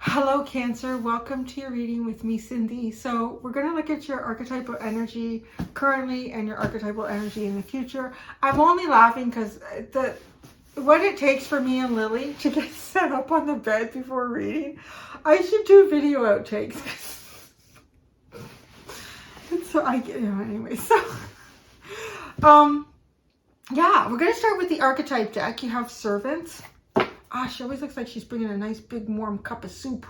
Hello Cancer, welcome to your reading with me, Cindy. So we're going to look at your archetypal energy currently and your archetypal energy in the future. I'm only laughing because what it takes for me and Lily to get set up on the bed before reading, I should do video outtakes. So anyway, yeah, we're going to start with the archetype deck. You have Servant. She always looks like she's bringing a nice big warm cup of soup.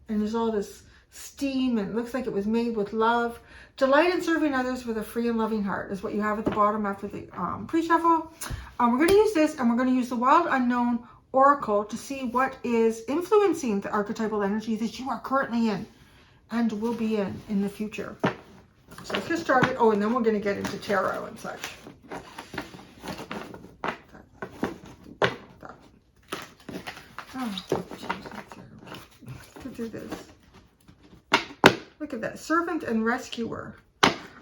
And there's all this steam and it looks like it was made with love. Delight in serving others with a free and loving heart is what you have at the bottom after the pre-shuffle. We're going to use this and we're going to use the Wild Unknown Oracle to see what is influencing the archetypal energy that you are currently in and will be in the future. So let's get started. Oh, and then we're going to get into tarot and such. Oh, to do this. Look at that. Servant and Rescuer.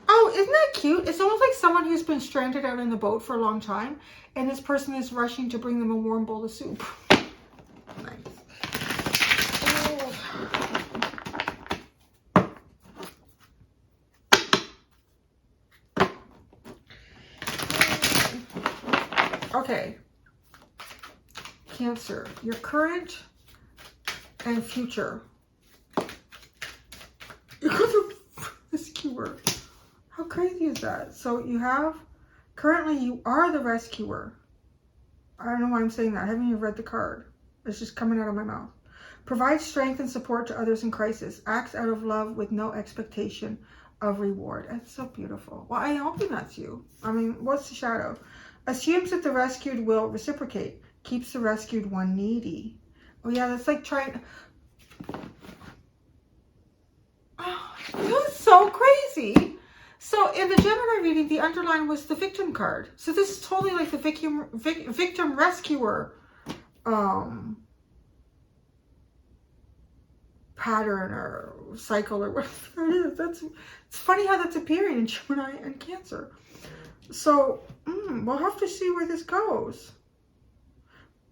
Oh, isn't that cute? It's almost like someone who's been stranded out in the boat for a long time, and this person is rushing to bring them a warm bowl of soup. Nice. Oh. Okay. Cancer, your current and future. You're the rescuer. How crazy is that? So you have, currently you are the rescuer. I don't know why I'm saying that. I haven't even read the card. It's just coming out of my mouth. Provide strength and support to others in crisis. Acts out of love with no expectation of reward. That's so beautiful. Well, I'm hoping that's you. I mean, what's the shadow? Assumes that the rescued will reciprocate. Keeps the rescued one needy. Oh yeah, that's like trying. Oh, that's so crazy. So in the Gemini reading, the underline was the victim card. So this is totally like the victim rescuer pattern or cycle or whatever it is. It's funny how that's appearing in Gemini and Cancer. So we'll have to see where this goes.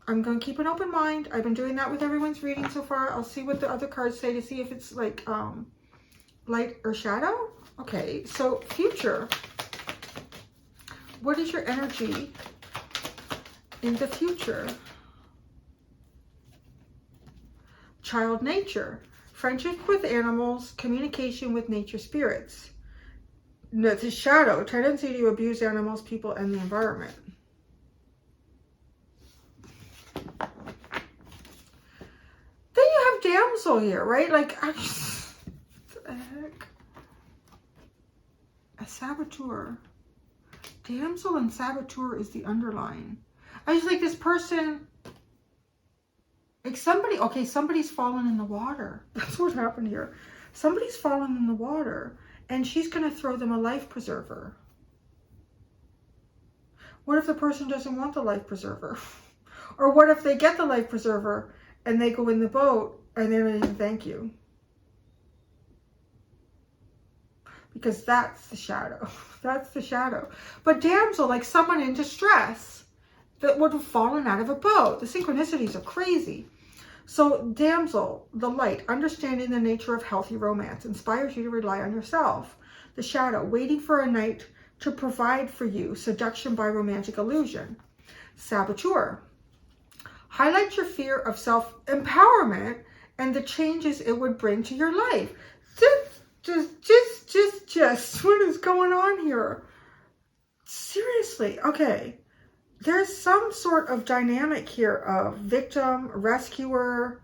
I'm going to keep an open mind. I've been doing that with everyone's reading so far. I'll see what the other cards say to see if it's like light or shadow. Okay, so future. What is your energy in the future? Child nature. Friendship with animals. Communication with nature spirits. The shadow. Tendency to abuse animals, people, and the environment. Damsel here, right? Like, what the heck? A saboteur. Damsel and saboteur is the underline. I just like this person, like somebody, okay, somebody's fallen in the water. That's what happened here. Somebody's fallen in the water and she's going to throw them a life preserver. What if the person doesn't want the life preserver? Or what if they get the life preserver and they go in the boat and they're ready to thank you? Because that's the shadow. That's the shadow. But damsel, like someone in distress that would have fallen out of a boat. The synchronicities are crazy. So damsel, the light, understanding the nature of healthy romance, inspires you to rely on yourself. The shadow, waiting for a knight to provide for you, seduction by romantic illusion. Saboteur, highlight your fear of self-empowerment and the changes it would bring to your life. Just what is going on here? Seriously, okay. There's some sort of dynamic here of victim, rescuer,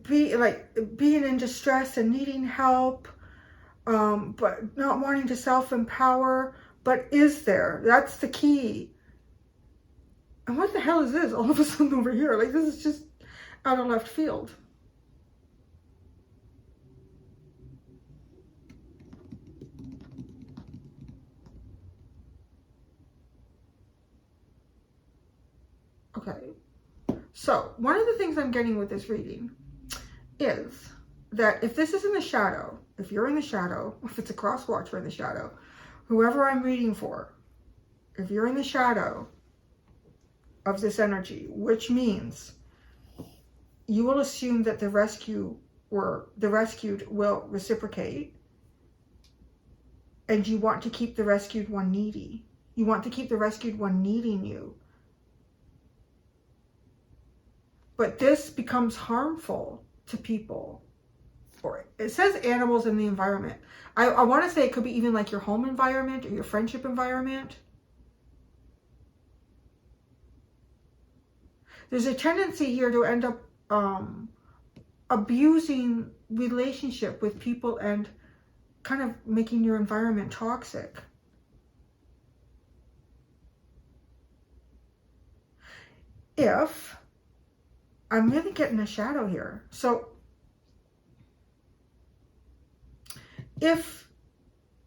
being in distress and needing help, but not wanting to self-empower. But is there? That's the key. And what the hell is this all of a sudden over here? Like, this is just out of left field. Okay. So, one of the things I'm getting with this reading is that if this is in the shadow, if you're in the shadow, if it's a cross watcher in the shadow, whoever I'm reading for, if you're in the shadow of this energy, which means you will assume that the rescued will reciprocate, and you want to keep the rescued one needy. You want to keep the rescued one needing you. But this becomes harmful to people. Or it says animals in the environment. I want to say it could be even like your home environment or your friendship environment. There's a tendency here to end up abusing relationship with people and kind of making your environment toxic. If I'm really getting a shadow here. So if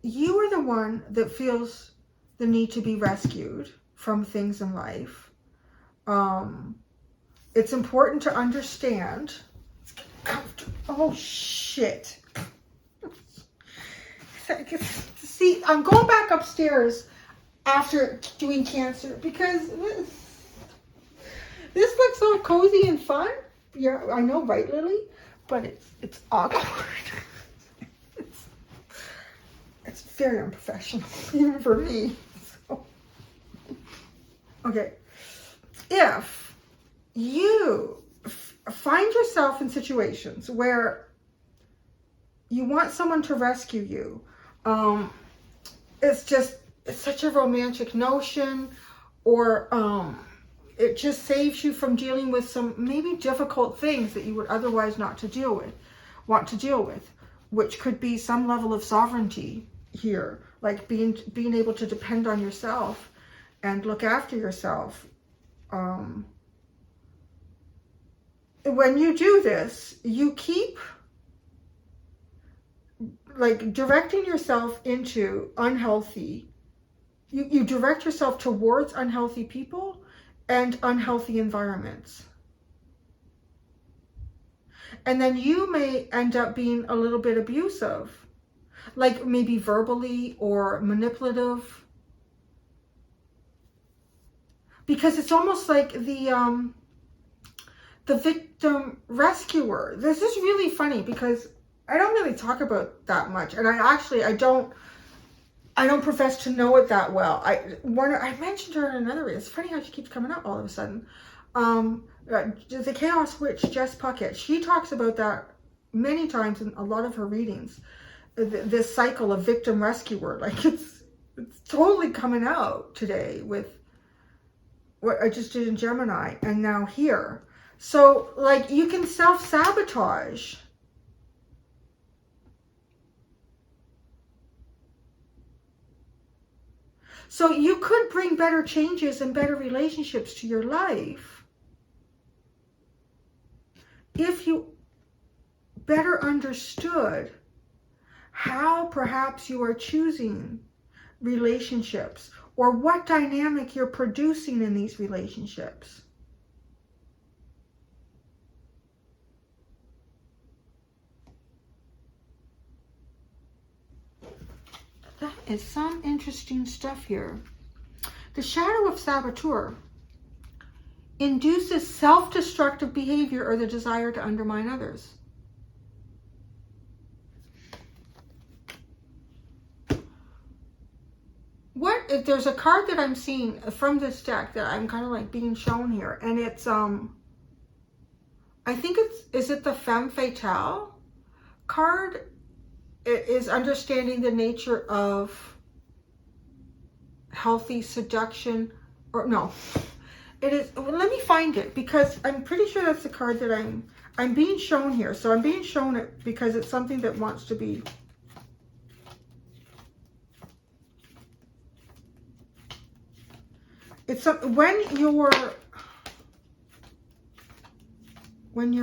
you are the one that feels the need to be rescued from things in life, it's important to understand. Oh, shit. See, I'm going back upstairs after doing cancer because this looks so cozy and fun. Yeah, I know, right, Lily? But it's awkward. It's very unprofessional, even for me. So. Okay. If you find yourself in situations where you want someone to rescue you, it's such a romantic notion, or it just saves you from dealing with some maybe difficult things that you would otherwise want to deal with, which could be some level of sovereignty here, like being able to depend on yourself and look after yourself. When you do this, you keep like directing yourself into unhealthy, you direct yourself towards unhealthy people and unhealthy environments. And then you may end up being a little bit abusive, like maybe verbally or manipulative. Because it's almost like the victim rescuer. This is really funny because I don't really talk about that much, and I don't profess to know it that well. I mentioned her in another way. It's funny how she keeps coming up all of a sudden. The Chaos Witch, Jess Puckett, she talks about that many times in a lot of her readings. This cycle of victim rescuer, like it's totally coming out today with what I just did in Gemini and now here. So like you can self-sabotage. So you could bring better changes and better relationships to your life if you better understood how perhaps you are choosing relationships or what dynamic you're producing in these relationships. That is some interesting stuff here. The shadow of saboteur induces self-destructive behavior or the desire to undermine others. There's a card that I'm seeing from this deck that I'm kind of like being shown here, and it's I think is it the Femme Fatale card? It is understanding the nature of healthy seduction, or no, it is. Well, let me find it because I'm pretty sure that's the card that I'm being shown here. So I'm being shown it because it's something that wants to be. It's when you're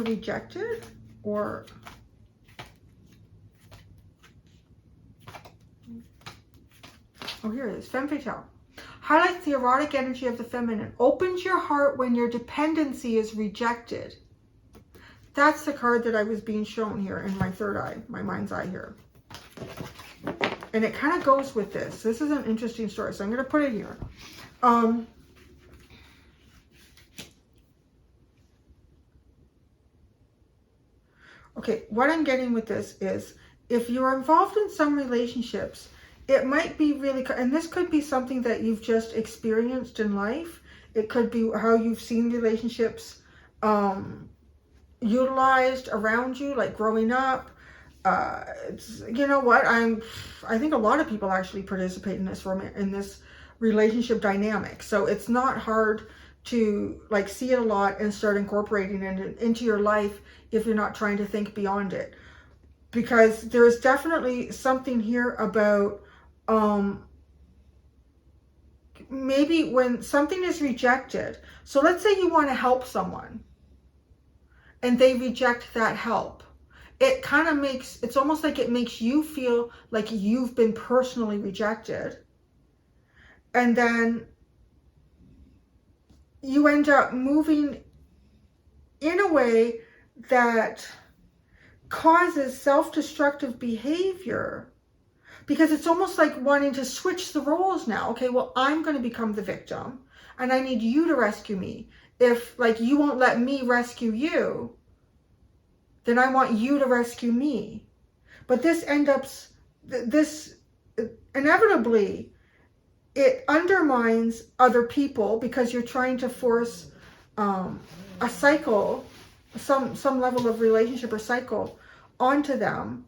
rejected, or oh, here it is. Femme Fatale highlights the erotic energy of the feminine. Opens your heart when your dependency is rejected. That's the card that I was being shown here in my third eye, my mind's eye here. And it kind of goes with this. This is an interesting story, so I'm going to put it here. Okay, what I'm getting with this is, if you're involved in some relationships, it might be really, and this could be something that you've just experienced in life. It could be how you've seen relationships utilized around you, like growing up. You know what? I think a lot of people actually participate in this relationship dynamic. So it's not hard to like see it a lot and start incorporating it into your life if you're not trying to think beyond it. Because there's definitely something here about maybe when something is rejected. So let's say you want to help someone and they reject that help. It kind of makes, it's almost like it makes you feel like you've been personally rejected. And then you end up moving in a way that causes self-destructive behavior, because it's almost like wanting to switch the roles now. Okay, well, I'm going to become the victim and I need you to rescue me. If like you won't let me rescue you, then I want you to rescue me. But this inevitably, it undermines other people, because you're trying to force a cycle, some level of relationship or cycle onto them,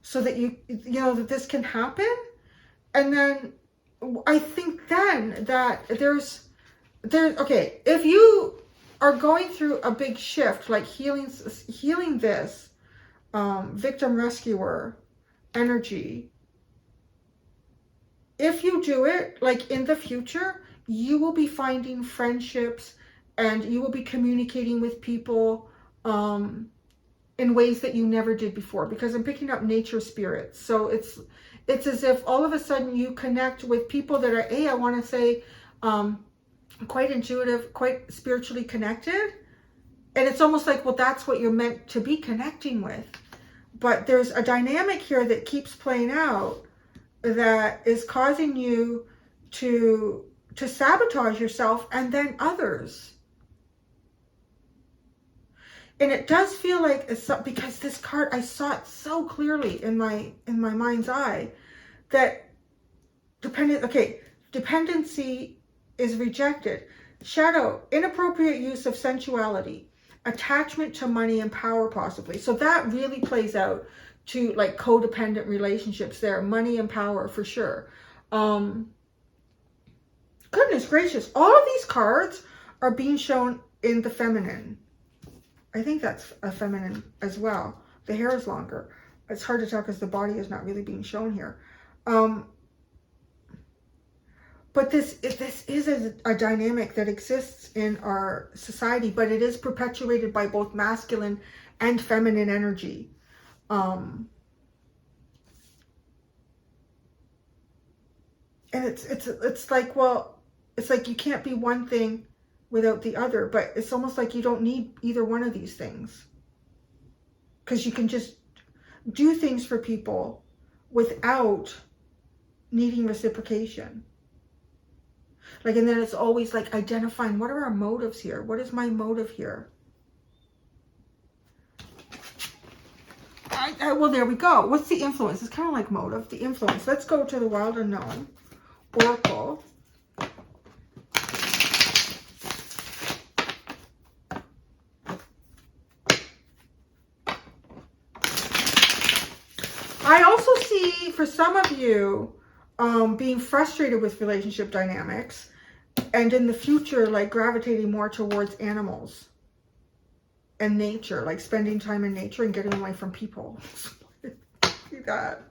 so that you know that this can happen. And then I think then that there's okay, if you are going through a big shift, like healing this victim rescuer energy, if you do it like in the future, you will be finding friendships and you will be communicating with people in ways that you never did before, because I'm picking up nature spirits. So it's as if all of a sudden you connect with people that are, I want to say, quite intuitive, quite spiritually connected. And it's almost like, well, that's what you're meant to be connecting with. But there's a dynamic here that keeps playing out that is causing you to sabotage yourself and then others. And it does feel like, because this card, I saw it so clearly in my mind's eye, that dependency is rejected. Shadow, inappropriate use of sensuality, attachment to money and power possibly. So that really plays out to like codependent relationships there, money and power for sure. Goodness gracious, all of these cards are being shown in the feminine. I think that's a feminine as well. The hair is longer. It's hard to tell because the body is not really being shown here. But this is a dynamic that exists in our society, but it is perpetuated by both masculine and feminine energy. And it's like, well, it's like you can't be one thing without the other, but it's almost like you don't need either one of these things, because you can just do things for people without needing reciprocation. Like, and then it's always like identifying, what are our motives here? What is my motive here? Well, there we go. What's the influence? It's kind of like motive, the influence. Let's go to the Wild Unknown Oracle. I also see, for some of you, being frustrated with relationship dynamics, and in the future, like gravitating more towards animals and nature, like spending time in nature and getting away from people. See that?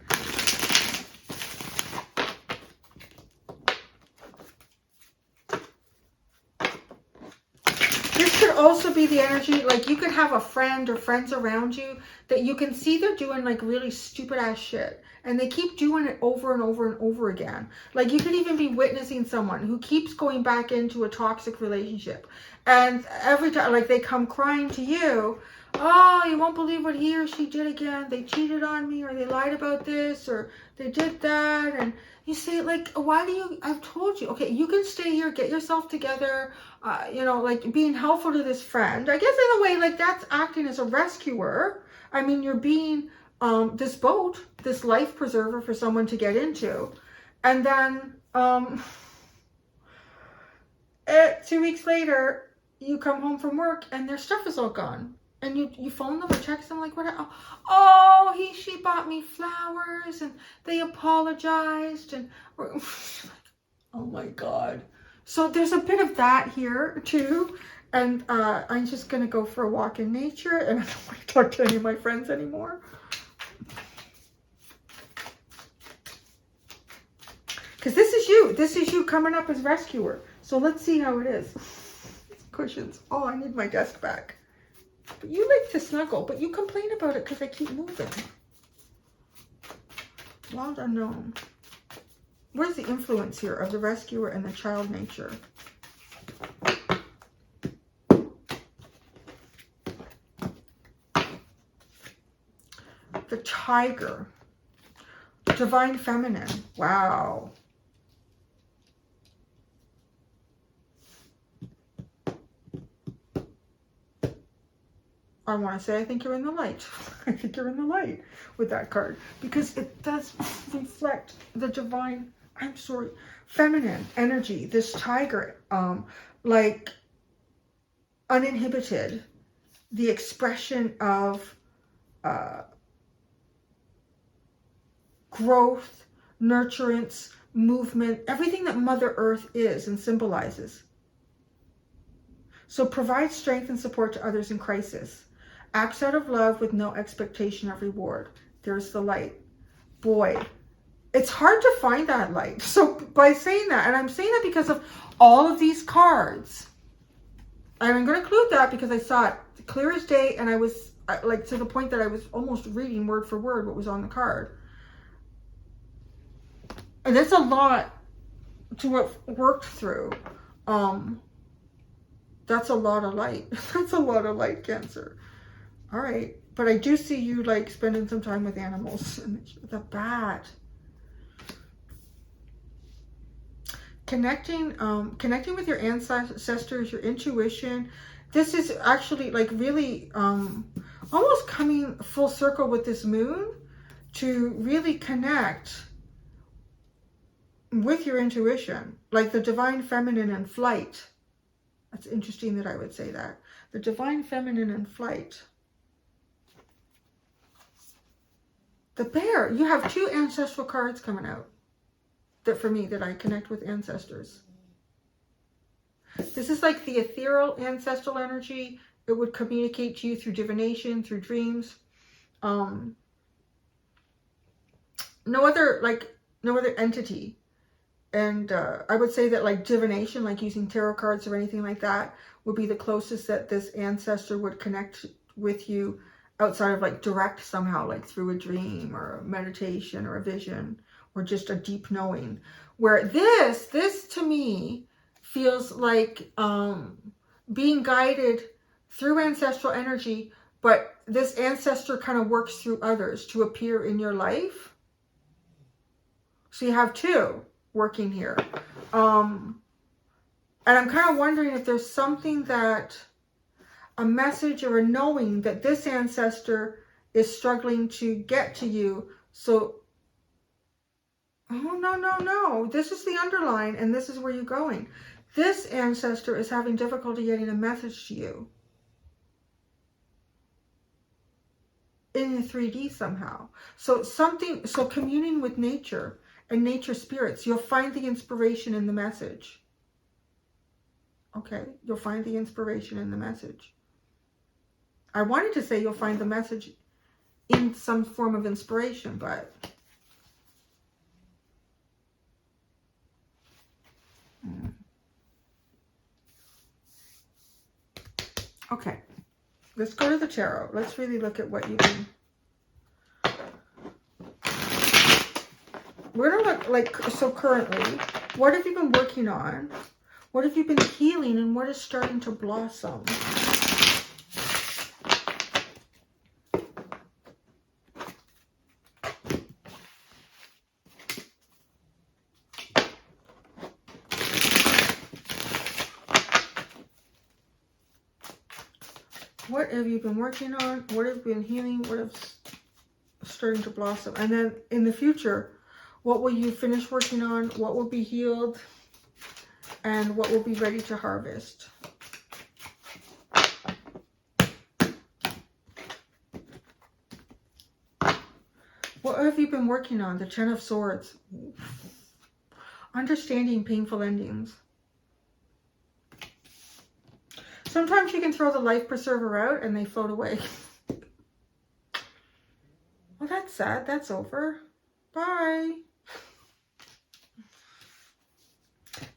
This could also be the energy, like you could have a friend or friends around you that you can see they're doing like really stupid ass shit. and they keep doing it over and over and over again. Like you could even be witnessing someone who keeps going back into a toxic relationship, and every time, like, they come crying to you, oh, you won't believe what he or she did again. They cheated on me, or they lied about this, or they did that. And you say, like, why do you, I've told you, okay, you can stay here, get yourself together, you know, like being helpful to this friend. I guess in a way, like, that's acting as a rescuer. I mean, you're being this boat, this life preserver for someone to get into. And then 2 weeks later, you come home from work and their stuff is all gone. And you phone them or text them, like, what? Oh, she bought me flowers and they apologized. And oh my God. So there's a bit of that here too. And I'm just going to go for a walk in nature, and I don't want to talk to any of my friends anymore. Because this is you. This is you coming up as rescuer. So let's see how it is. Cushions. Oh, I need my desk back. But you like to snuggle, but you complain about it because I keep moving. Wild unknown. Where's the influence here of the rescuer and the child nature? The tiger. Divine feminine. Wow. I want to say, I think you're in the light. I think you're in the light with that card, because it does reflect the divine, feminine energy. This tiger, like uninhibited, the expression of growth, nurturance, movement, everything that Mother Earth is and symbolizes. So provide strength and support to others in crisis. Acts out of love with no expectation of reward. There's the light. Boy, it's hard to find that light. So by saying that, and I'm saying that because of all of these cards, and I'm going to include that because I saw it clear as day, and I was like to the point that I was almost reading word for word what was on the card. And there's a lot to have worked through. That's a lot of light. That's a lot of light, Cancer. All right. But I do see you like spending some time with animals. And the bat. Connecting with your ancestors, your intuition. This is actually like really almost coming full circle with this moon to really connect with your intuition, like the divine feminine in flight. That's interesting that I would say that. The divine feminine in flight. The bear. You have 2 ancestral cards coming out. That for me, that I connect with ancestors. This is like the ethereal ancestral energy. It would communicate to you through divination, through dreams. No other entity. And I would say that like divination, like using tarot cards or anything like that, would be the closest that this ancestor would connect with you outside of like direct somehow, like through a dream or a meditation or a vision or just a deep knowing. Where this to me feels like being guided through ancestral energy, but this ancestor kind of works through others to appear in your life. So you have 2 working here. And I'm kind of wondering if there's something that, a message or a knowing that this ancestor is struggling to get to you. So, oh, no. This is the underline, and this is where you're going. This ancestor is having difficulty getting a message to you in the 3D somehow. So communing with nature and nature spirits, you'll find the inspiration in the message. Okay, you'll find the inspiration in the message. I wanted to say you'll find the message in some form of inspiration, but okay, let's go to the tarot. Let's really look at what you can. We're going to look like, so currently, what have you been working on? What have you been healing, and what is starting to blossom? What have you been working on? What have you been healing? What is starting to blossom? And then in the future, what will you finish working on? What will be healed? And what will be ready to harvest? What have you been working on? The Ten of Swords. Understanding painful endings. Sometimes you can throw the life preserver out and they float away. Well, that's sad. That's over. Bye.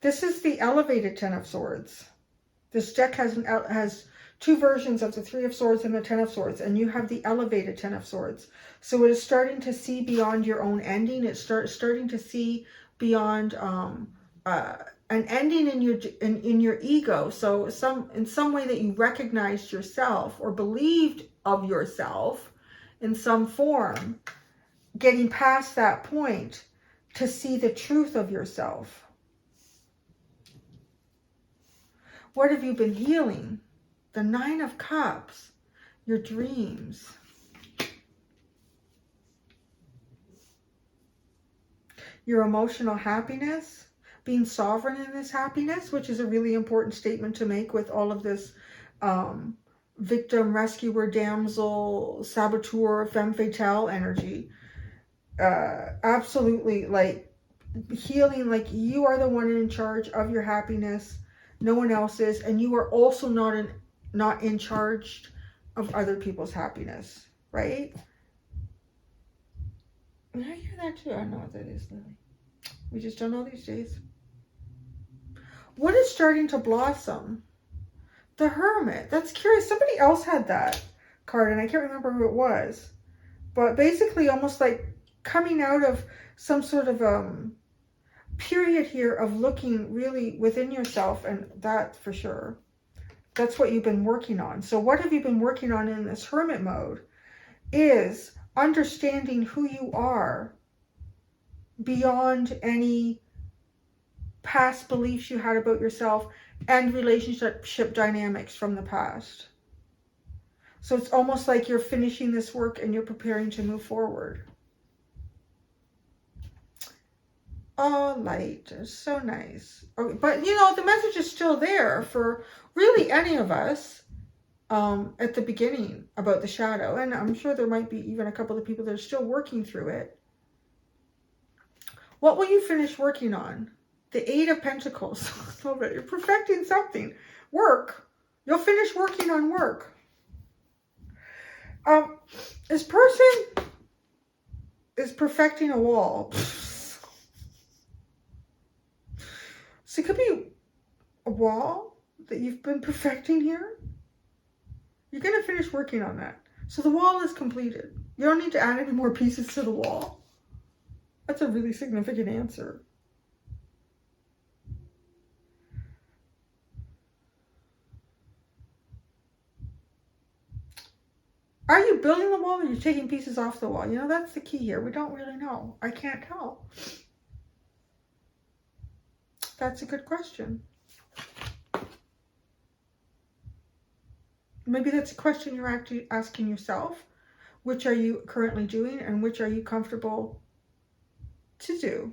This is the elevated Ten of Swords. This deck has two versions of the Three of Swords and the Ten of Swords, and you have the elevated Ten of Swords. So it is starting to see beyond your own ending. It's starting to see beyond an ending in your ego. So in some way that you recognized yourself or believed of yourself in some form, getting past that point to see the truth of yourself. What have you been healing? The Nine of Cups, your dreams. Your emotional happiness, being sovereign in this happiness, which is a really important statement to make with all of this victim, rescuer, damsel, saboteur, femme fatale energy. Absolutely, like healing, like you are the one in charge of your happiness. No one else is, and you are also not in charge of other people's happiness, right? Did I hear that too? I don't know what that is, Lily. We just don't know these days. What is starting to blossom? The Hermit. That's curious. Somebody else had that card, and I can't remember who it was. But basically, almost like coming out of some sort of period here of looking really within yourself, and that for sure. That's what you've been working on. So what have you been working on in this hermit mode is understanding who you are beyond any past beliefs you had about yourself and relationship dynamics from the past. So it's almost like you're finishing this work and you're preparing to move forward. Oh, light. So nice. Okay, but you know, the message is still there for really any of us at the beginning about the shadow. And I'm sure there might be even a couple of people that are still working through it. What will you finish working on? The Eight of Pentacles. You're perfecting something. Work. You'll finish working on work. This person is perfecting a wall. So it could be a wall that you've been perfecting here. You're going to finish working on that. So the wall is completed. You don't need to add any more pieces to the wall. That's a really significant answer. Are you building the wall or are you taking pieces off the wall? You know, that's the key here. We don't really know. I can't tell. That's a good question. Maybe that's a question you're actually asking yourself. Which are you currently doing and which are you comfortable to do?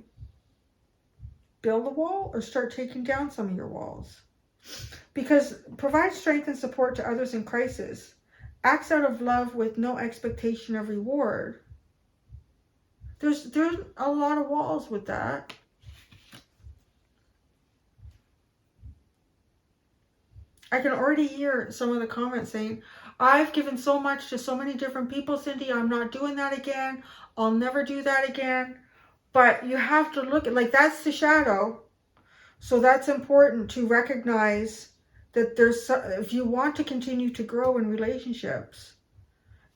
Build a wall or start taking down some of your walls? Because provide strength and support to others in crisis. Acts out of love with no expectation of reward. There's a lot of walls with that. I can already hear some of the comments saying, I've given so much to so many different people, Cindy. I'm not doing that again. I'll never do that again. But you have to look at, like, that's the shadow. So that's important to recognize that if you want to continue to grow in relationships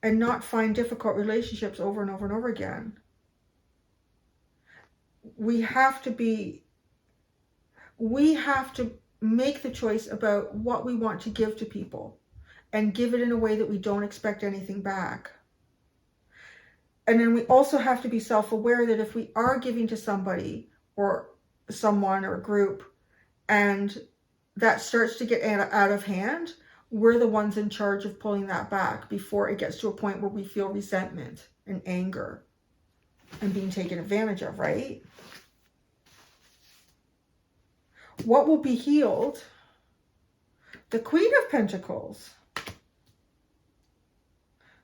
and not find difficult relationships over and over and over again, we have to make the choice about what we want to give to people and give it in a way that we don't expect anything back. And then we also have to be self-aware that if we are giving to somebody or someone or a group and that starts to get out of hand, we're the ones in charge of pulling that back before it gets to a point where we feel resentment and anger and being taken advantage of, right? What will be healed? The Queen of Pentacles.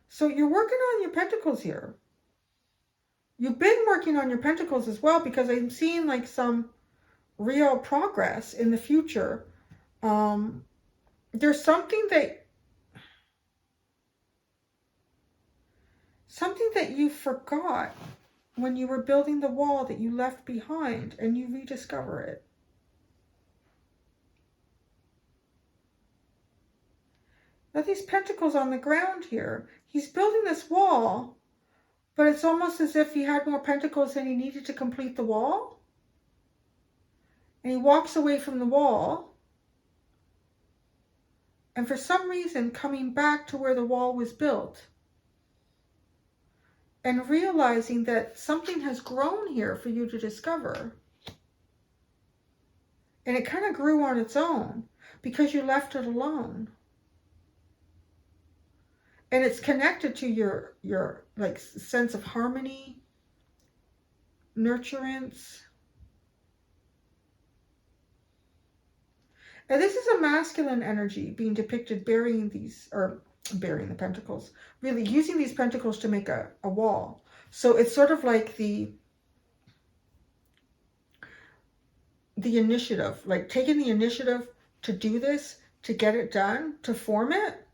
So you're working on your Pentacles here. You've been working on your Pentacles as well, because I'm seeing like some real progress in the future. There's something that you forgot when you were building the wall that you left behind, and you rediscover it. Now these pentacles on the ground here, he's building this wall, but it's almost as if he had more pentacles than he needed to complete the wall. And he walks away from the wall. And for some reason, coming back to where the wall was built and realizing that something has grown here for you to discover. And it kind of grew on its own because you left it alone. And it's connected to your like sense of harmony, nurturance. And this is a masculine energy being depicted burying the pentacles, really using these pentacles to make a wall. So it's sort of like the initiative, like taking the initiative to do this, to get it done, to form it.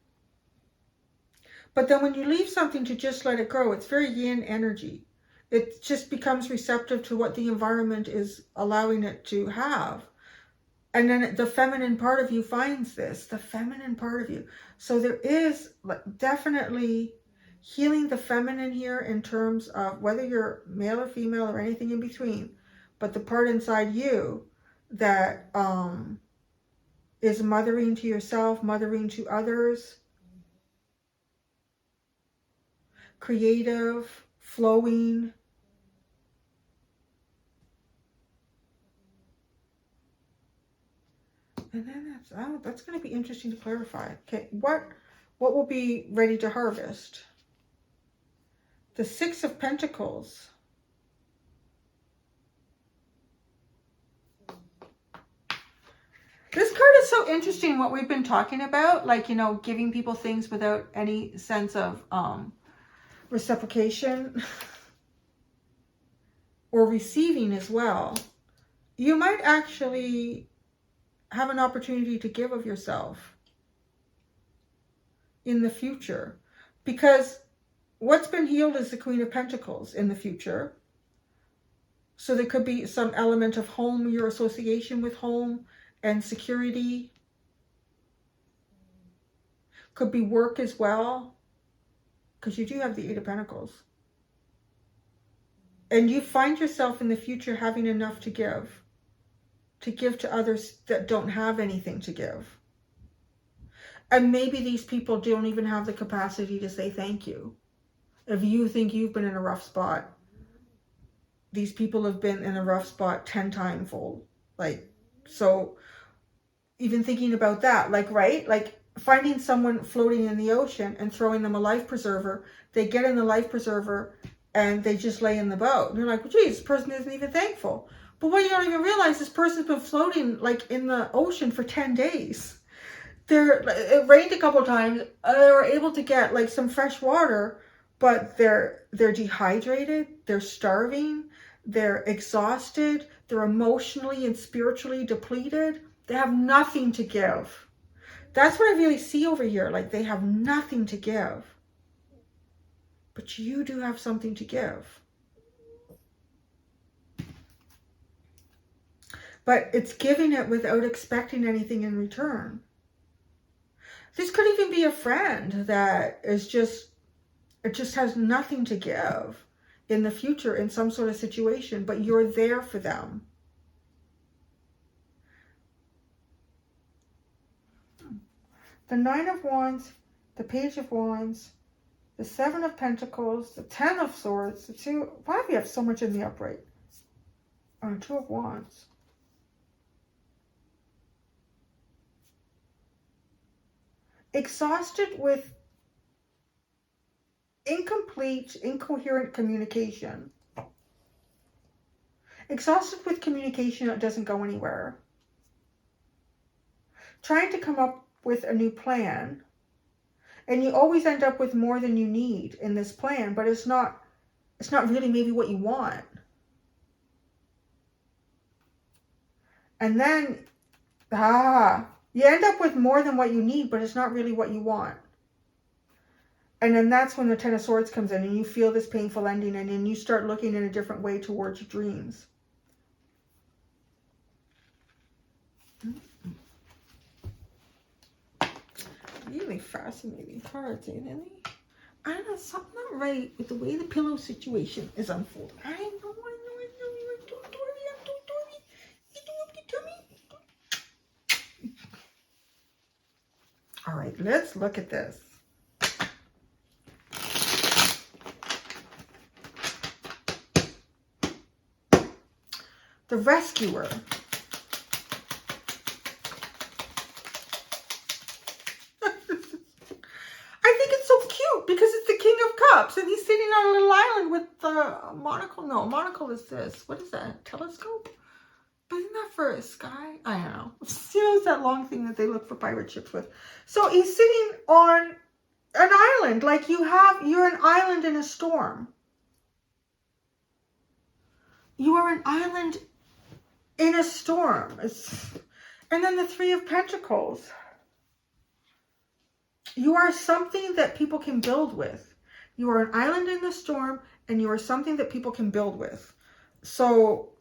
But then when you leave something to just let it grow, it's very yin energy. It just becomes receptive to what the environment is allowing it to have. And then the feminine part of you finds this, the feminine part of you. So there is definitely healing the feminine here in terms of whether you're male or female or anything in between, but the part inside you that is mothering to yourself, mothering to others, creative, flowing. And then that's going to be interesting to clarify. Okay, what will be ready to harvest? The Six of Pentacles. This card is so interesting, what we've been talking about, like, you know, giving people things without any sense of reciprocation or receiving as well. You might actually have an opportunity to give of yourself in the future, because what's been healed is the Queen of Pentacles in the future. So there could be some element of home, your association with home and security. Could be work as well, because you do have the Eight of Pentacles. And you find yourself in the future having enough to give to others that don't have anything to give. And maybe these people don't even have the capacity to say thank you. If you think you've been in a rough spot, these people have been in a rough spot 10 times fold. Like, so even thinking about that, like, right? Like finding someone floating in the ocean and throwing them a life preserver. They get in the life preserver and they just lay in the boat. And you're like, well, geez, this person isn't even thankful. But what you don't even realize, this person's been floating like in the ocean for 10 days. It rained a couple times. They were able to get like some fresh water, but they're dehydrated. They're starving. They're exhausted. They're emotionally and spiritually depleted. They have nothing to give. That's what I really see over here. Like they have nothing to give. But you do have something to give. But it's giving it without expecting anything in return. This could even be a friend that is just has nothing to give. in the future in some sort of situation, but you're there for them. The Nine of Wands, the Page of Wands, the Seven of Pentacles, the Ten of Swords, the Two... Why do you have so much in the upright? Oh, Two of Wands. Exhausted with incomplete, incoherent communication. Exhausted with communication that doesn't go anywhere. Trying to come up with a new plan. And you always end up with more than you need in this plan, but it's not really maybe what you want. And then, you end up with more than what you need, but it's not really what you want. And then that's when the Ten of Swords comes in and you feel this painful ending, and then you start looking in a different way towards your dreams. Really fascinating cards, ain't they? I don't know, something not right with the way the pillow situation is unfolding. I know. All right, let's look at this. The Rescuer. Because it's the King of Cups and he's sitting on a little island with the monocle. No, monocle is this. What is that? Telescope? But isn't that for a sky? I don't know. You know, it's that long thing that they look for pirate ships with. So he's sitting on an island. Like you're an island in a storm. You are an island in a storm. And then the Three of Pentacles. You are something that people can build with. You are an island in the storm, and you are something that people can build with. So,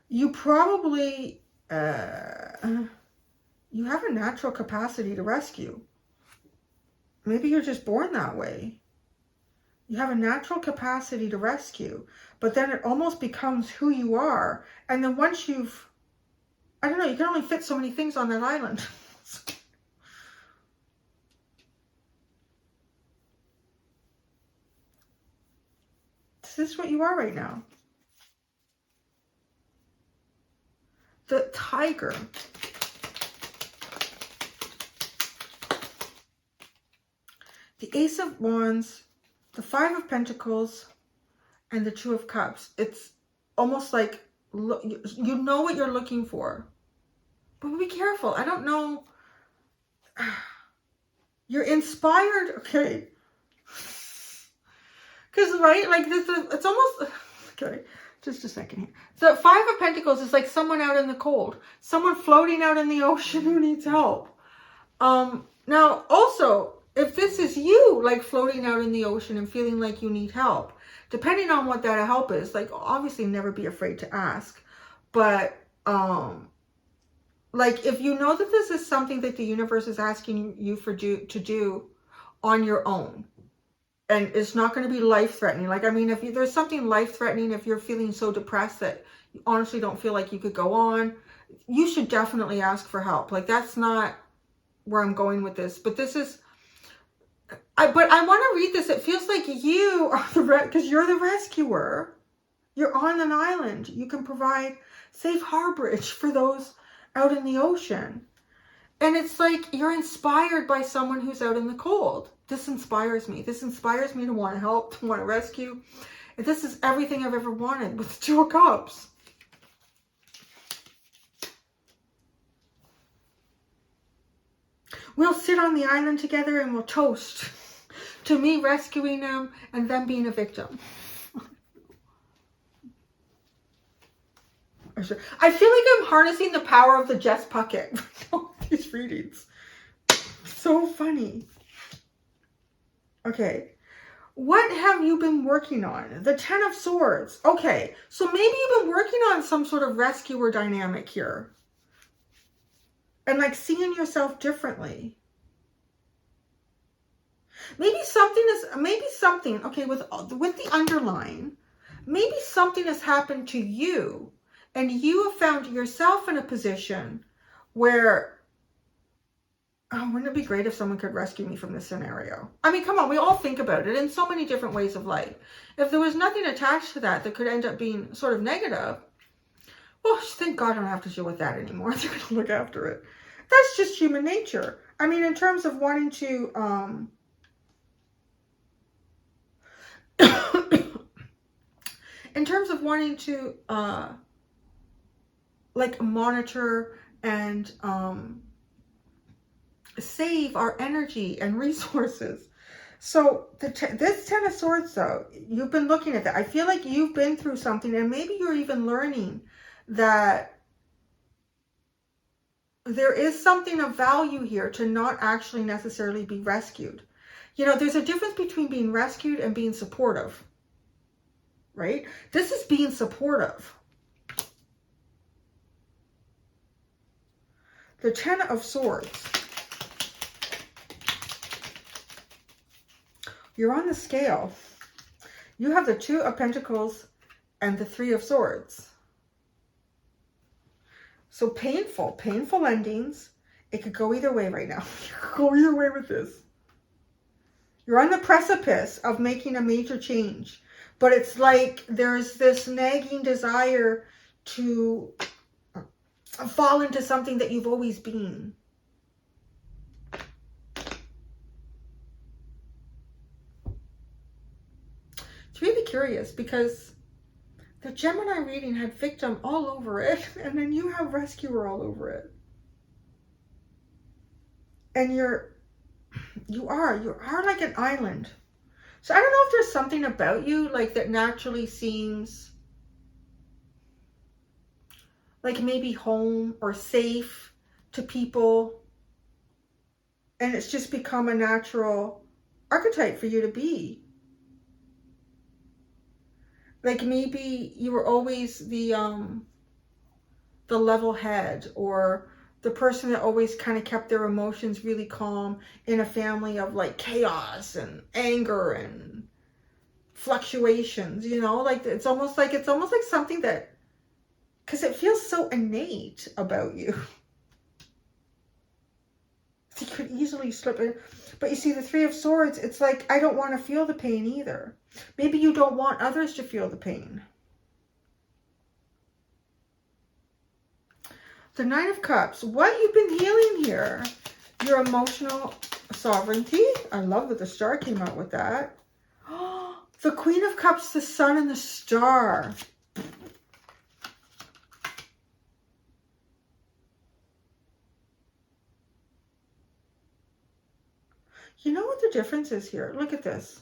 you probably, you have a natural capacity to rescue. Maybe you're just born that way. You have a natural capacity to rescue, but then it almost becomes who you are. And then once you've, I don't know, you can only fit so many things on that island. This is what you are right now. The Tiger. The Ace of Wands, the Five of Pentacles, and the Two of Cups. It's almost like, you know what you're looking for, but be careful. I don't know. You're inspired, okay? Because right, like this, it's almost okay. Just a second here. The Five of Pentacles is like someone out in the cold, someone floating out in the ocean who needs help. Now also, if this is you, like floating out in the ocean and feeling like you need help, depending on what that help is, like obviously never be afraid to ask. But like if you know that this is something that the universe is asking you to do on your own, and it's not going to be life-threatening. Like, I mean, if there's something life-threatening, if you're feeling so depressed that you honestly don't feel like you could go on, you should definitely ask for help. Like, that's not where I'm going with this. But this is, but I want to read this. It feels like you are because you're the rescuer. You're on an island. You can provide safe harborage for those out in the ocean. And it's like you're inspired by someone who's out in the cold. This inspires me. This inspires me to want to help, to want to rescue. And this is everything I've ever wanted with the Two of Cups. We'll sit on the island together and we'll toast to me rescuing them and them being a victim. I feel like I'm harnessing the power of the Jess Puckett. These readings. So funny. Okay. What have you been working on? The Ten of Swords. Okay. So maybe you've been working on some sort of rescuer dynamic here. And like seeing yourself differently. Maybe something, okay, with the underline, maybe something has happened to you and you have found yourself in a position where, oh, wouldn't it be great if someone could rescue me from this scenario? I mean, come on, we all think about it in so many different ways of life. If there was nothing attached to that could end up being sort of negative, well, thank God I don't have to deal with that anymore. They're going to look after it. That's just human nature. I mean, in terms of wanting to, like monitor and save our energy and resources. So this 10 of Swords, though, you've been looking at that. I feel like you've been through something, and maybe you're even learning that there is something of value here to not actually necessarily be rescued. You know, there's a difference between being rescued and being supportive, right? This is being supportive. The 10 of Swords. You're on the scale. You have the 2 of Pentacles and the 3 of Swords. So painful endings. It could go either way right now. You could go either way with this. You're on the precipice of making a major change. But it's like there's this nagging desire to fall into something that you've always been. It's really curious because the Gemini reading had victim all over it, and then you have rescuer all over it. And you are like an island. So I don't know if there's something about you like that naturally seems like maybe home or safe to people. And it's just become a natural archetype for you to be. Like maybe you were always the level head, or the person that always kind of kept their emotions really calm in a family of like chaos and anger and fluctuations, you know, like it's almost like something that, because it feels so innate about you. You could easily slip in. But you see, the 3 of Swords, it's like, I don't want to feel the pain either. Maybe you don't want others to feel the pain. The 9 of Cups. What you've been healing here? Your emotional sovereignty. I love that the star came out with that. The Queen of Cups, the Sun, and the Star. You know what the difference is here? Look at this.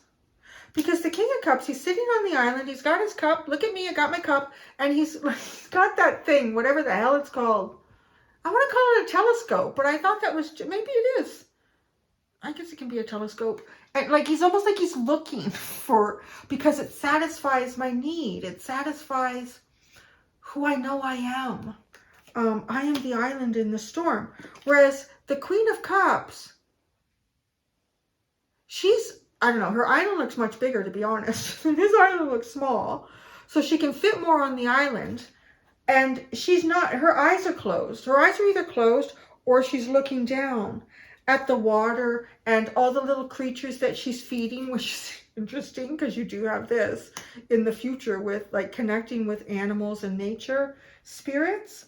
Because the King of Cups, he's sitting on the island. He's got his cup. Look at me, I got my cup. And he's got that thing, whatever the hell it's called. I want to call it a telescope, but I thought that was, maybe it is. I guess it can be a telescope. And like, he's almost like he's looking for, because it satisfies my need. It satisfies who I know I am. I am the island in the storm. Whereas the Queen of Cups, she's, I don't know, her island looks much bigger, to be honest. And his island looks small. So she can fit more on the island. And she's not, her eyes are closed. Her eyes are either closed or she's looking down at the water and all the little creatures that she's feeding, which is interesting because you do have this in the future with like connecting with animals and nature spirits.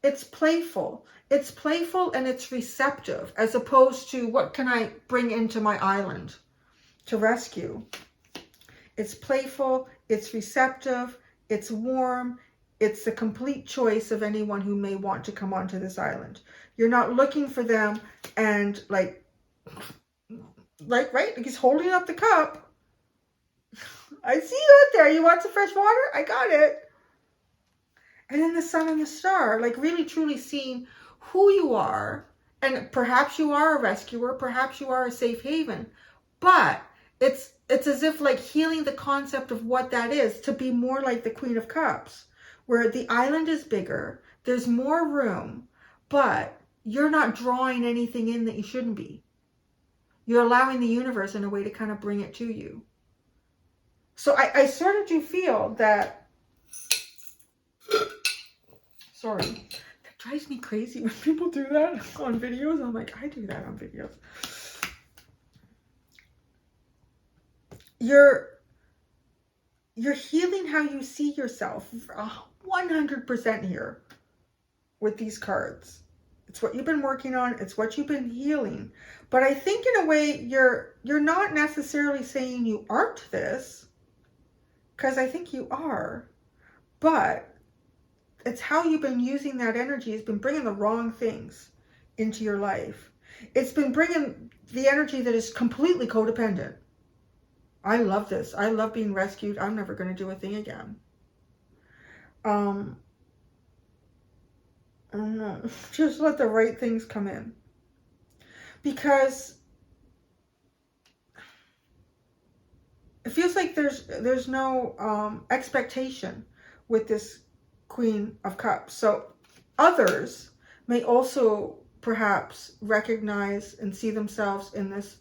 It's playful. It's playful and it's receptive, as opposed to what can I bring into my island to rescue. It's playful, it's receptive, it's warm, it's the complete choice of anyone who may want to come onto this island. You're not looking for them and like right? Like he's holding up the cup. I see you out there. You want some fresh water? I got it. And then the Sun and the Star, like really truly seeing who you are. And perhaps you are a rescuer, perhaps you are a safe haven. But it's as if like healing the concept of what that is, to be more like the Queen of Cups, where the island is bigger, there's more room, but you're not drawing anything in that you shouldn't be. You're allowing the universe in a way to kind of bring it to you. So I sort of do feel that, sorry, that drives me crazy when people do that on videos. I'm like, I do that on videos. You're healing how you see yourself 100% here with these cards. It's what you've been working on. It's what you've been healing. But I think in a way you're not necessarily saying you aren't this, because I think you are. But it's how you've been using that energy. It's been bringing the wrong things into your life. It's been bringing the energy that is completely codependent. I love this. I love being rescued. I'm never going to do a thing again. I don't know. Just let the right things come in. Because it feels like there's no expectation with this Queen of Cups. So others may also perhaps recognize and see themselves in this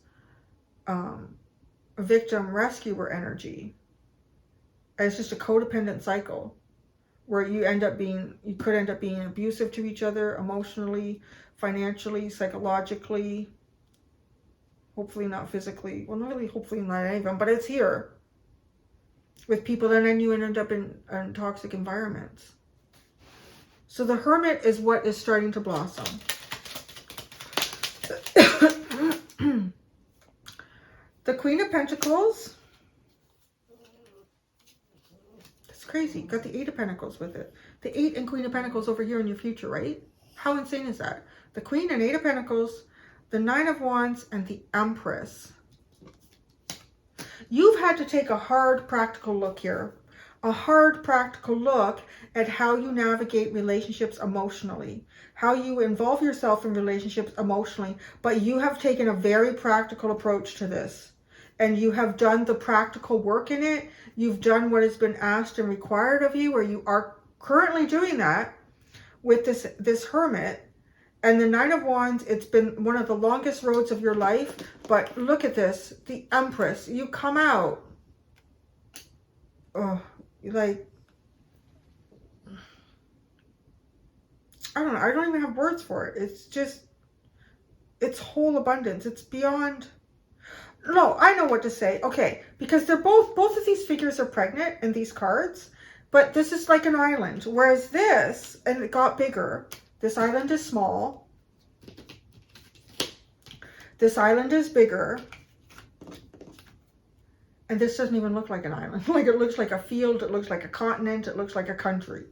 victim rescuer energy as just a codependent cycle where you could end up being abusive to each other emotionally, financially, psychologically, hopefully not physically. Well, not really, hopefully not any of them, but it's here with people, and then you end up in toxic environments. So the Hermit is what is starting to blossom. The Queen of Pentacles. It's crazy. Got the 8 of Pentacles with it. The 8 and Queen of Pentacles over here in your future, right? How insane is that? The Queen and 8 of Pentacles, the 9 of Wands, and the Empress. You've had to take a hard practical look here. A hard practical look at how you navigate relationships emotionally. How you involve yourself in relationships emotionally. But you have taken a very practical approach to this. And you have done the practical work in it. You've done what has been asked and required of you, or you are currently doing that with this Hermit. And the 9 of Wands, it's been one of the longest roads of your life. But look at this, the Empress. You come out, like, I don't know. I don't even have words for it. It's just, it's whole abundance. It's beyond. No, I know what to say. Okay, because they're both of these figures are pregnant in these cards, but this is like an island. Whereas this, and it got bigger. This island is small. This island is bigger. And this doesn't even look like an island. Like, it looks like a field. It looks like a continent. It looks like a country.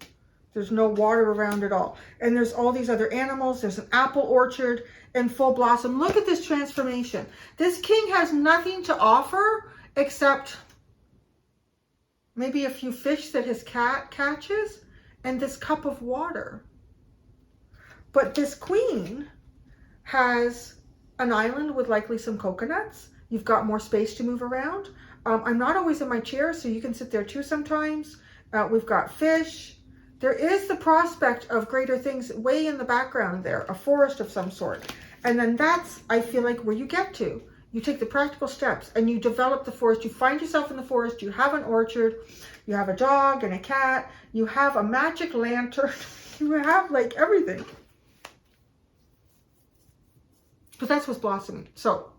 There's no water around at all. And there's all these other animals. There's an apple orchard in full blossom. Look at this transformation. This king has nothing to offer except maybe a few fish that his cat catches and this cup of water. But this queen has an island with likely some coconuts. You've got more space to move around. I'm not always in my chair, so you can sit there too sometimes. We've got fish. There is the prospect of greater things way in the background there, a forest of some sort. And then that's, I feel like, where you get to. You take the practical steps and you develop the forest. You find yourself in the forest. You have an orchard. You have a dog and a cat. You have a magic lantern. You have, like, everything. But that's what's blossoming. So,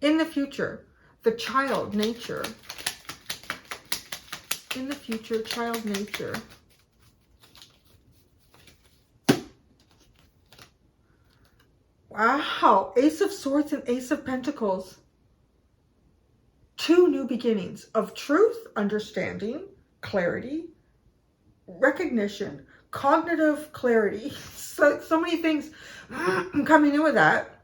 in the future, the child nature. In the future, child nature. Wow. Ace of Swords and Ace of Pentacles. 2 new beginnings of truth, understanding, clarity, recognition, cognitive clarity. So many things coming in with that.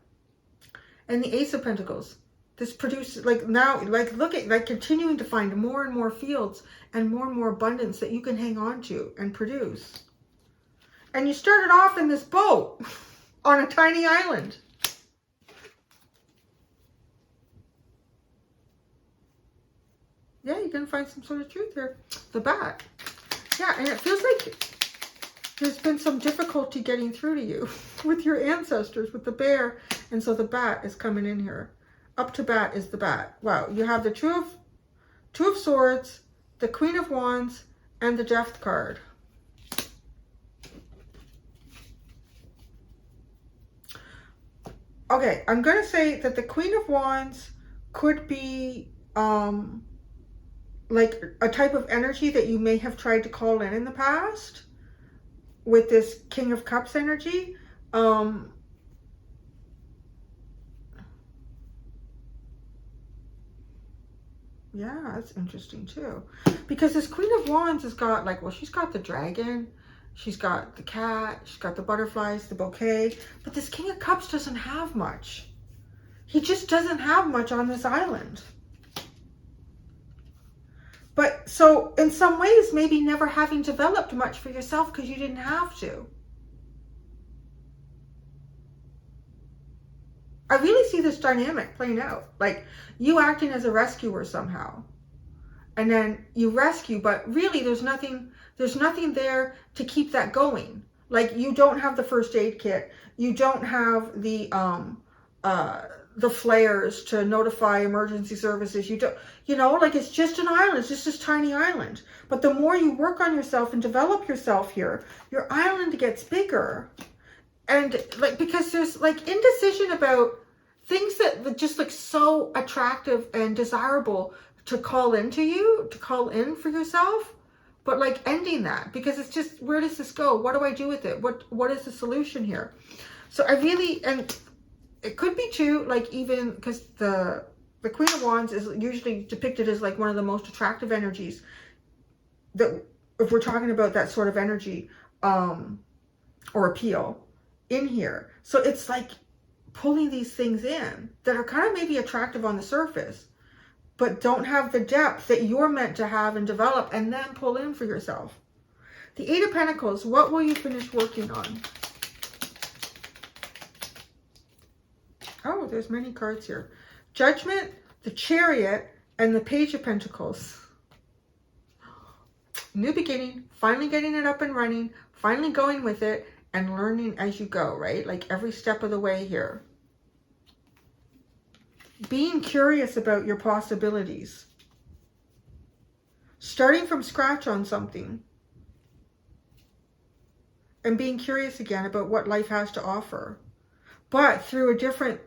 And the Ace of Pentacles. This produces, like, now, like, look at, like, continuing to find more and more fields and more abundance that you can hang on to and produce. And you started off in this boat on a tiny island. Yeah, you can find some sort of truth here. The bat. Yeah, and it feels like there's been some difficulty getting through to you with your ancestors, with the bear. And so the bat is coming in here. Up to bat is the bat. Wow, you have the Two of Swords, the Queen of Wands, and the Death card. Okay, I'm going to say that the Queen of Wands could be like a type of energy that you may have tried to call in the past with this King of Cups energy. Yeah, that's interesting too. Because this Queen of Wands has got like, well, she's got the dragon, she's got the cat, she's got the butterflies, the bouquet. But this King of Cups doesn't have much. He just doesn't have much on this island. But so in some ways, maybe never having developed much for yourself because you didn't have to. I really see this dynamic playing out. Like you acting as a rescuer somehow. And then you rescue, but really there's nothing there to keep that going. Like you don't have the first aid kit. You don't have the flares to notify emergency services. You don't, you know, like it's just an island. It's just this tiny island. But the more you work on yourself and develop yourself here, your island gets bigger. And like, because there's like indecision about things that just look so attractive and desirable to call into you, to call in for yourself, but like ending that, because it's just, where does this go? What do I do with it? What is the solution here? So I really, and it could be too, like even because the Queen of Wands is usually depicted as like one of the most attractive energies that, if we're talking about that sort of energy or appeal in here. So it's like pulling these things in that are kind of maybe attractive on the surface, but don't have the depth that you're meant to have and develop and then pull in for yourself. The Eight of Pentacles, what will you finish working on? Oh, there's many cards here. Judgment, the Chariot, and the Page of Pentacles. New beginning, finally getting it up and running, finally going with it, and learning as you go, right? Like every step of the way here. Being curious about your possibilities. Starting from scratch on something. And being curious again about what life has to offer. But through a different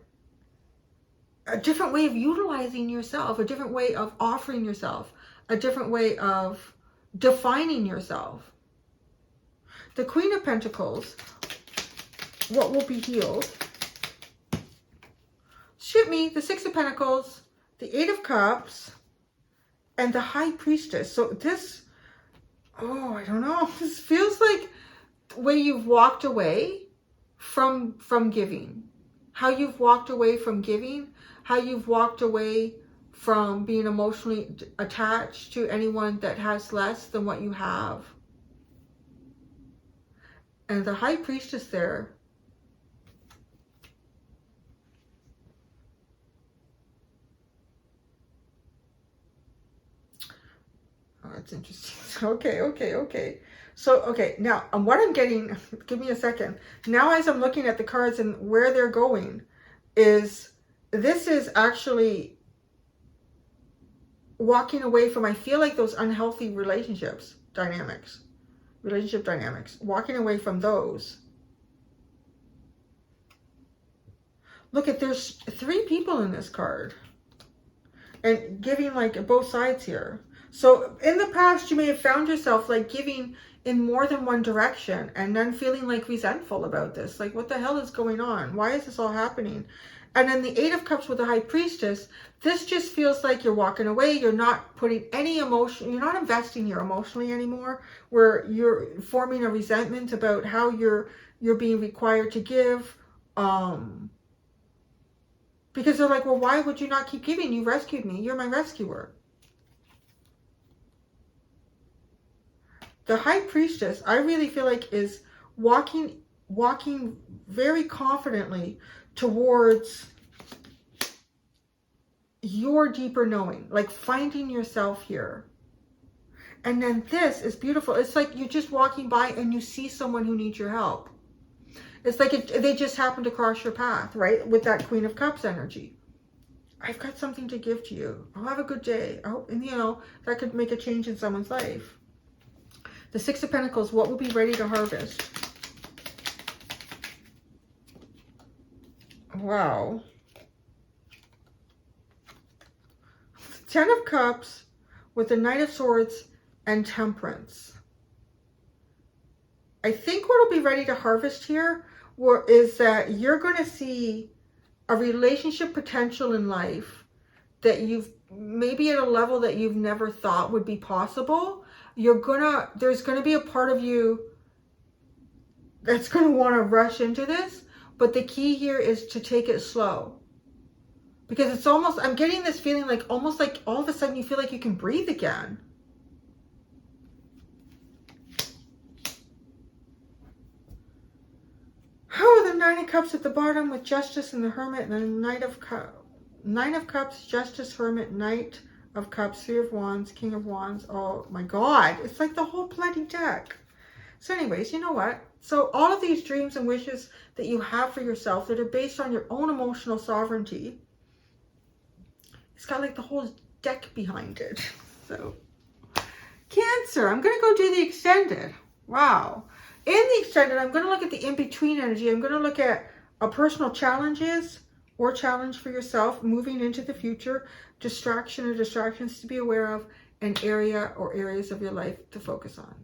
way of utilizing yourself, a different way of offering yourself, a different way of defining yourself. The Queen of Pentacles, what will be healed? Shoot me, the Six of Pentacles, the Eight of Cups, and the High Priestess. So this, oh, I don't know. This feels like the way you've walked away from giving. How you've walked away from giving. How you've walked away from being emotionally attached to anyone that has less than what you have. And the High Priestess there. Oh, that's interesting. Okay. So, okay, now what I'm getting, give me a second. Now as I'm looking at the cards and where they're going, is this is actually walking away from, I feel like those unhealthy relationship dynamics, walking away from those. Look at, there's 3 people in this card and giving like both sides here. So in the past, you may have found yourself like giving in more than one direction and then feeling like resentful about this. Like, what the hell is going on? Why is this all happening? And then the Eight of Cups with the High Priestess, this just feels like you're walking away. You're not putting any emotion, you're not investing here emotionally anymore, where you're forming a resentment about how you're being required to give. Because they're like, well, why would you not keep giving? You rescued me. You're my rescuer. The High Priestess, I really feel like, is walking very confidently towards your deeper knowing, like finding yourself here. And then this is beautiful. It's like you're just walking by and you see someone who needs your help. It's like they just happen to cross your path, right? With that Queen of Cups energy. I've got something to give to you. Oh, have a good day. Oh, and you know, that could make a change in someone's life. The Six of Pentacles, what will be ready to harvest? Wow. 10 of Cups with the Knight of Swords and Temperance. I think what will be ready to harvest here is that you're going to see a relationship potential in life that you've maybe at a level that you've never thought would be possible. There's going to be a part of you that's going to want to rush into this, but the key here is to take it slow. Because it's almost, I'm getting this feeling like almost like all of a sudden you feel like you can breathe again. Oh, the Nine of Cups at the bottom with Justice and the Hermit and the Knight of Cups. Nine of Cups, Justice, Hermit, Knight of Cups, Three of Wands, King of Wands. Oh my God, it's like the whole bloody deck. So anyways, you know what? So all of these dreams and wishes that you have for yourself that are based on your own emotional sovereignty, it's got like the whole deck behind it. So Cancer, I'm going to go do the extended. Wow. In the extended, I'm going to look at the in-between energy. I'm going to look at a personal challenges or challenge for yourself moving into the future, distraction or distractions to be aware of, an area or areas of your life to focus on.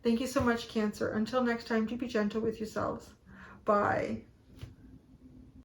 Thank you so much, Cancer. Until next time, do be gentle with yourselves. Bye.